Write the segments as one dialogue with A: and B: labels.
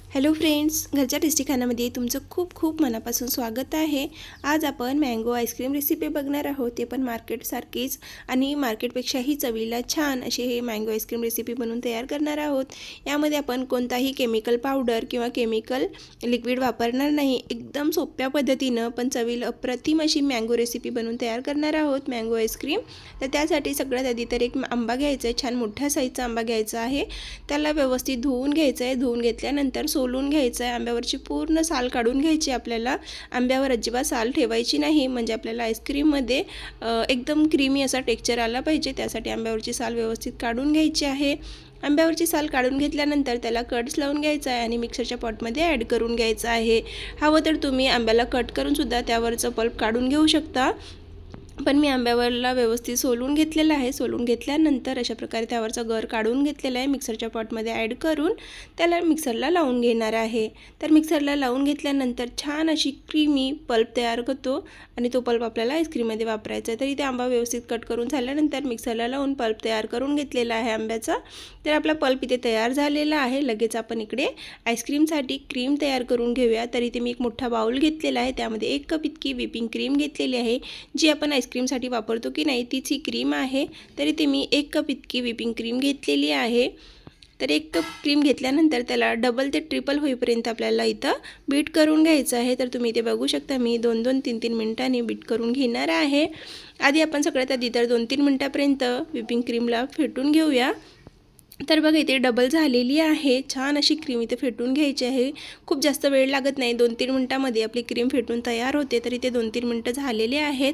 A: Hello friends, घरच्या tasty खाण्यामध्ये तुमचं खूप खूप मनापासून स्वागत आहे। आज आपण मँगो आईस्क्रीम रेसिपी बघणार आहोत। ते पण मार्केटसारखीच आणि मार्केटपेक्षाही चवीला छान अशी हे मँगो आईस्क्रीम रेसिपी बनवून तयार करणार आहोत। यामध्ये आपण कोणताही केमिकल पावडर किंवा केमिकल लिक्विड वापरणार नाही। एकदम सोप्या पद्धतीनं पण चवीला अप्रतिम अशी मँगो रेसिपी बनवून तयार करणार आहोत मँगो आईस्क्रीम। तर त्यासाठी सगळ्यात आधी तर एक आंबा घ्यायचा आहे, छान मोठ्या साईजचा आंबा घ्यायचा आहे। त्याला व्यवस्थित धुवून घ्यायचं आहे। धुवून घेतल्यानंतर सोलून घ्यायचं आहे। आंब्यावरची पूर्ण साल काढून घ्यायची आपल्याला। आंब्यावर अजिबात साल ठेवायची नाही, म्हणजे आपल्याला आईस्क्रीममध्ये एकदम क्रीमी असा टेक्स्चर आला पाहिजे। त्यासाठी आंब्यावरची साल व्यवस्थित काढून घ्यायची आहे। आंब्यावरची साल काढून घेतल्यानंतर त्याला कट्स लावून घ्यायचा आहे आणि मिक्सरच्या पॉटमध्ये ॲड करून घ्यायचं आहे। हवं तर तुम्ही आंब्याला कट करून सुद्धा त्यावरचं पल्प काढून घेऊ शकता, पण मी आंब्यावरला व्यवस्थित सोलून घेतलेला आहे। सोलून घेतल्यानंतर अशा प्रकारे त्यावरचा गर काढून घेतलेला आहे। मिक्सरच्या पॉटमध्ये ॲड करून त्याला मिक्सरला लावून घेणार आहे। तर मिक्सरला लावून घेतल्यानंतर छान अशी क्रीमी पल्प तयार होतो आणि तो पल्प आपल्याला आईस्क्रीममध्ये वापरायचा आहे। तर इथे आंबा व्यवस्थित कट करून झाल्यानंतर मिक्सरला लावून पल्प तयार करून घेतलेला आहे आंब्याचा। तर आपला पल्प इथे तयार झालेला आहे। लगेच आपण इकडे आईस्क्रीमसाठी क्रीम तयार करून घेऊया। तर इथे मी एक मोठा बाउल घेतलेला आहे, त्यामध्ये 1 कप इतकी व्हिपिंग क्रीम घेतलेली आहे। जी आपण आईस्क्रीमसाठी वापरतो की नाही तीच ही क्रीम आहे। तरी ते मी 1 कप इतकी व्हिपिंग क्रीम घेतलेली आहे। तर 1 कप क्रीम घेतल्यानंतर त्याला डबल ते ट्रिपल होईपर्यंत आपल्याला इथं बीट करून घ्यायचं आहे। तर तुम्ही इथे बघू शकता मी 2-2, 3-3 मिनिटांनी बीट करून घेणार आहे। आधी आपण सगळ्यात आधी तर 2-3 मिनिटापर्यंत व्हिपिंग क्रीमला फेटून घेऊया। तर बघा इथे डबल झालेली आहे। छान अशी क्रीम इथे फेटून घ्यायची आहे। खूप जास्त वेळ लागत नाही, 2-3 मिनिटांमध्ये आपली क्रीम फेटून तयार होते। तर इथे 2-3 मिनिटं झालेली आहेत।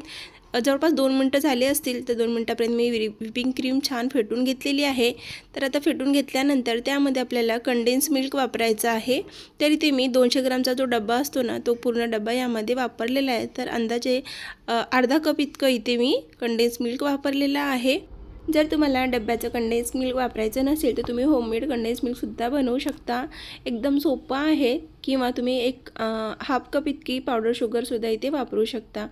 A: जवळपास 2 मिनिटं झाले असतील, तर 2 मिनिटापर्यंत मी व्हिपिंग क्रीम छान फेटून घेतलेली आहे। तर आता फेटून घेतल्यानंतर त्यामध्ये आपल्याला कंडेन्स मिल्क वापरायचं आहे। तर इथे मी 200 ग्रामचा जो डब्बा असतो ना, तो पूर्ण डब्बा यामध्ये वापरलेला आहे। तर अंदाजे अर्धा कप इतकं इथे मी कंडेन्स मिल्क वापरलेला आहे। जर तुम्हाला डब्याचं कंडेन्स मिल्क वापरायचं नसेल तर तुम्ही होममेड कंडेन्स मिल्कसुद्धा बनवू शकता। एकदम सोपं आहे। किंवा तुम्ही एक हाफ कप इतकी पावडर शुगरसुद्धा इथे वापरू शकता।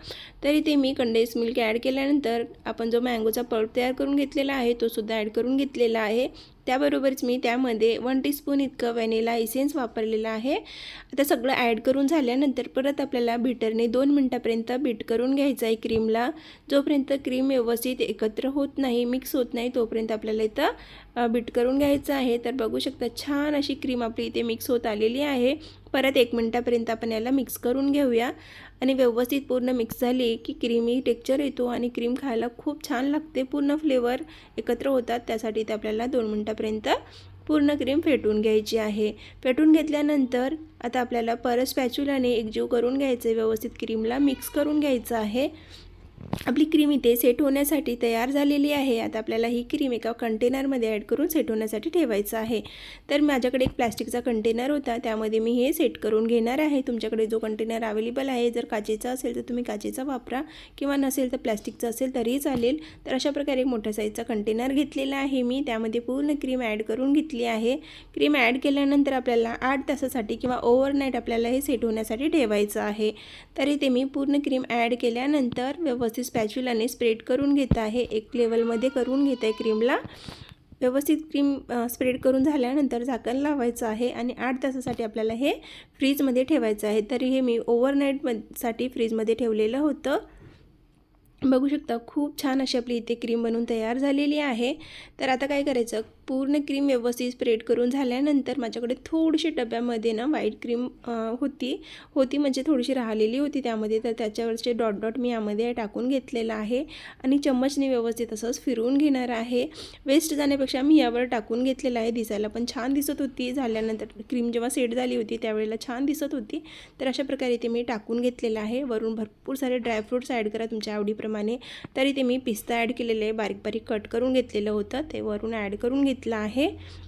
A: तर इथे मी कंडेन्स मिल्क ॲड केल्यानंतर आपण जो मँगोचा पल्प तयार करून घेतलेला आहे तो सुद्धा ॲड करून घेतलेला आहे। त्याबरोबरच मी त्यामध्ये 1 टीस्पून इतकं व्हॅनिला इसेन्स वापरलेला आहे। आता सगळं ॲड करून झाल्यानंतर परत आपल्याला बीटरने 2 मिनिटापर्यंत बीट करून घ्यायचं आहे क्रीमला। जोपर्यंत क्रीम व्यवस्थित एकत्र होत नाही, मिक्स होत नाही, तोपर्यंत आपल्याला इथं बीट करून घ्यायचं आहे। तर बघू शकता छान अशी क्रीम आपली इथे मिक्स होत आलेली आहे। परत 1 मिनिटापर्यंत आपण याला मिक्स करून घेऊया आणि व्यवस्थित पूर्ण मिक्स झाली की क्रीमी टेक्स्चर येतो आणि क्रीम खायला खूप छान लागते। पूर्ण फ्लेवर एकत्र होतात, त्यासाठी ते आपल्याला 2 मिनिटापर्यंत पूर्ण क्रीम फेटून घ्यायची आहे। फेटून घेतल्यानंतर आता आपल्याला परत स्पॅच्युलाने एकजीव करून घ्यायचं आहे, व्यवस्थित क्रीमला मिक्स करून घ्यायचं आहे। आपली क्रीम इथे सेट होण्यासाठी तयार झालेली आहे। आता आपल्याला ही क्रीम एका कंटेनरमध्ये ॲड करून सेट होण्यासाठी ठेवायचं आहे। तर माझ्याकडे एक प्लॅस्टिकचा कंटेनर होता, त्यामध्ये मी हे सेट करून घेणार आहे। तुमच्याकडे जो कंटेनर अवेलेबल आहे, जर काचेचा असेल तर तुम्ही काचेचा वापरा, किंवा नसेल तर प्लॅस्टिकचा असेल तरीही चालेल। तर अशा प्रकारे एक मोठ्या साईजचा कंटेनर घेतलेला आहे मी, त्यामध्ये पूर्ण क्रीम ॲड करून घेतली आहे। क्रीम ॲड केल्यानंतर आपल्याला 8 तासासाठी किंवा ओव्हरनाईट आपल्याला हे सेट होण्यासाठी ठेवायचं आहे। तरी ते मी पूर्ण क्रीम ॲड केल्यानंतर व्यवस्थित स्पॅच्युलाने स्प्रेड करून घेत आहे। एक लेवलमध्ये करून घेत आहे क्रीमला। व्यवस्थित क्रीम स्प्रेड करून झाल्यानंतर झाकण लावायचं आहे आणि 8 तासासाठी आपल्याला हे फ्रीजमध्ये ठेवायचं आहे। तरी हे मी ओव्हरनाईटसाठी फ्रीजमध्ये ठेवलेलं होतं। बघू शकता खूप छान अशी आपली इथे क्रीम बनवून तयार झालेली आहे। तर आता काय करायचं, पूर्ण क्रीम व्यवस्थित स्प्रेड करून झाल्यानंतर माझ्याकडे थोडीशी डब्यामध्ये ना व्हाईट क्रीम होती म्हणजे थोडीशी राहिलेली होती त्यामध्ये। तर त्याच्यावरचे डॉट डॉट मी यामध्ये टाकून घेतलेला आहे आणि चम्मचने व्यवस्थित असंच फिरवून घेणार आहे। वेस्ट जाण्यापेक्षा मी यावर टाकून घेतलेला आहे। दिसायला पण छान दिसत होती, झाल्यानंतर क्रीम जेव्हा सेट झाली होती त्यावेळेला छान दिसत होती। तर अशा प्रकारे ते मी टाकून घेतलेलं आहे। वरून भरपूर सारे ड्रायफ्रूट्स ॲड करा तुमच्या आवडीप्रमाणे। तरी ते मी पिस्ता ॲड केलेले आहे, बारीक बारीक कट करून घेतलेलं होतं, ते वरून ॲड करून घेतलं आहे।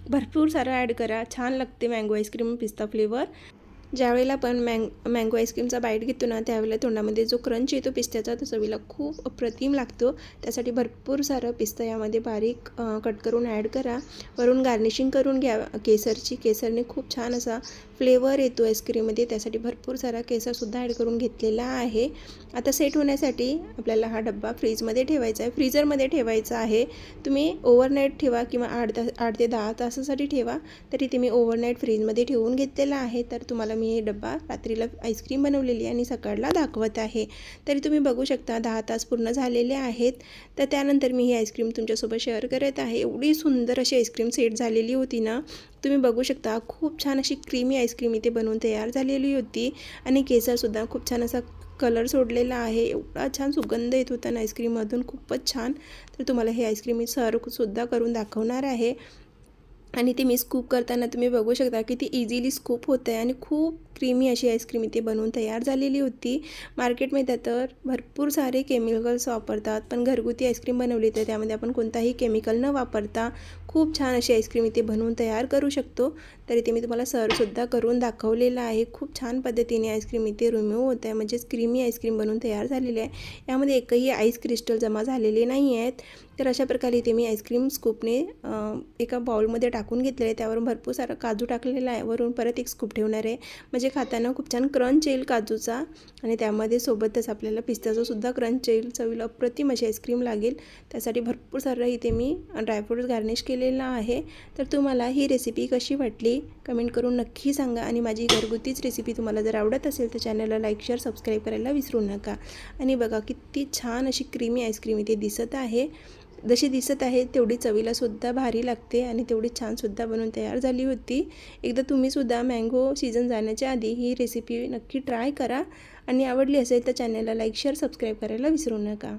A: भरपूर सारं ॲड करा, छान लागते मँगो आईस्क्रीम पिस्ता फ्लेवर। ज्यावेळेला आपण मँगो आईस्क्रीमचा बाईट घेतो ना, त्यावेळेला तोंडामध्ये जो क्रंच येतो पिस्त्याचा, तो चवीला खूप अप्रतिम लागतो. त्यासाठी भरपूर सारं पिस्ता यामध्ये बारीक कट करून ॲड करा. वरून गार्निशिंग करून घ्या केसरची. केसरने खूप छान असा फ्लेवर येतो आईस्क्रीममध्ये. त्यासाठी भरपूर सारा केसरसुद्धा ॲड करून घेतलेला आहे. आता सेट होण्यासाठी आपल्याला हा डब्बा फ्रीजमध्ये ठेवायचा आहे, फ्रीझरमध्ये ठेवायचा आहे. तुम्ही ओव्हरनाईट ठेवा किंवा 8 ते 10 तासासाठी ठेवा. तरी ते मी ओव्हरनाईट फ्रीजमध्ये ठेवून घेतलेला आहे. तर तुम्हाला मी हे डब्बा रात्रीला आईस्क्रीम बनवलेली आणि सकाळला दाखवत आहे. तरी तुम्ही बघू शकता 10 तास पूर्ण झालेले आहेत. तर त्यानंतर मी ही आईस्क्रीम तुमच्यासोबत शेअर करत आहे. एवढी सुंदर अशी आईस्क्रीम सेट झालेली होती ना, तुम्ही बघू शकता. खूप छान अशी क्रीमी आईस्क्रीम इथे बनवून तयार झालेली होती आणि केसरसुद्धा खूप छान असा कलर सोडलेला आहे. एवढा छान सुगंध येत होता ना आईस्क्रीममधून, खूपच छान. तर तुम्हाला हे आईस्क्रीम मी सर्वसुद्धा करून दाखवणार आहे. आणि ते मी स्कूप करताना तुम्ही बघू शकता की ती इझिली स्कूप होत आहे आणि खूप क्रीमी अशी आईस्क्रीम इथे बनवून तयार झालेली होती. मार्केटमध्ये तर भरपूर सारे केमिकल्स वापरतात, पण घरगुती आईस्क्रीम बनवली तर त्यामध्ये आपण कोणताही केमिकल न वापरता खूप छान अशी आईस्क्रीम इथे बनवून तयार करू शकतो. तर इथे मी तुम्हाला सर्वसुद्धा करून दाखवलेलं आहे. खूप छान पद्धतीने आईस्क्रीम इथे रिमूव्ह होत आहे, म्हणजेच क्रीमी आईस्क्रीम बनवून तयार झालेली आहे. यामध्ये एकही आईस क्रिस्टल जमा झालेले नाही आहेत. तर अशा प्रकारे इथे मी आईस्क्रीम स्कूपने एका बाउलमध्ये टाकून घेतलेलं आहे. त्यावरून भरपूर सारा काजू टाकलेला आहे. वरून परत एक स्कूप ठेवणार आहे, म्हणजे खाताना खूप छान क्रंच येईल काजूचा आणि त्यामध्ये सोबतच आपल्याला पिस्त्याचा सुद्धा क्रंच येईल. चवीला अप्रतिम अशी आईस्क्रीम लागेल. त्यासाठी भरपूर सारं इथे मी ड्रायफ्रूट्स गार्निश केलेलं आहे. तर तुम्हाला ही रेसिपी कशी वाटली कमेंट करून नक्की सांगा. आणि माझी घरगुतीच रेसिपी तुम्हाला जर आवडत असेल तर चॅनलला लाईक शेअर सबस्क्राईब करायला विसरू नका. आणि बघा किती छान अशी क्रीमी आईस्क्रीम इथे दिसत आहे. जशी दिसत आहे तेवढी चवीलासुद्धा भारी लागते आणि तेवढी छानसुद्धा बनवून तयार झाली होती. एकदा तुम्हीसुद्धा मँगो सीझन जाण्याच्या आधी ही रेसिपी नक्की ट्राय करा आणि आवडली असेल तर चॅनलला लाईक शेअर सबस्क्राईब करायला विसरू नका.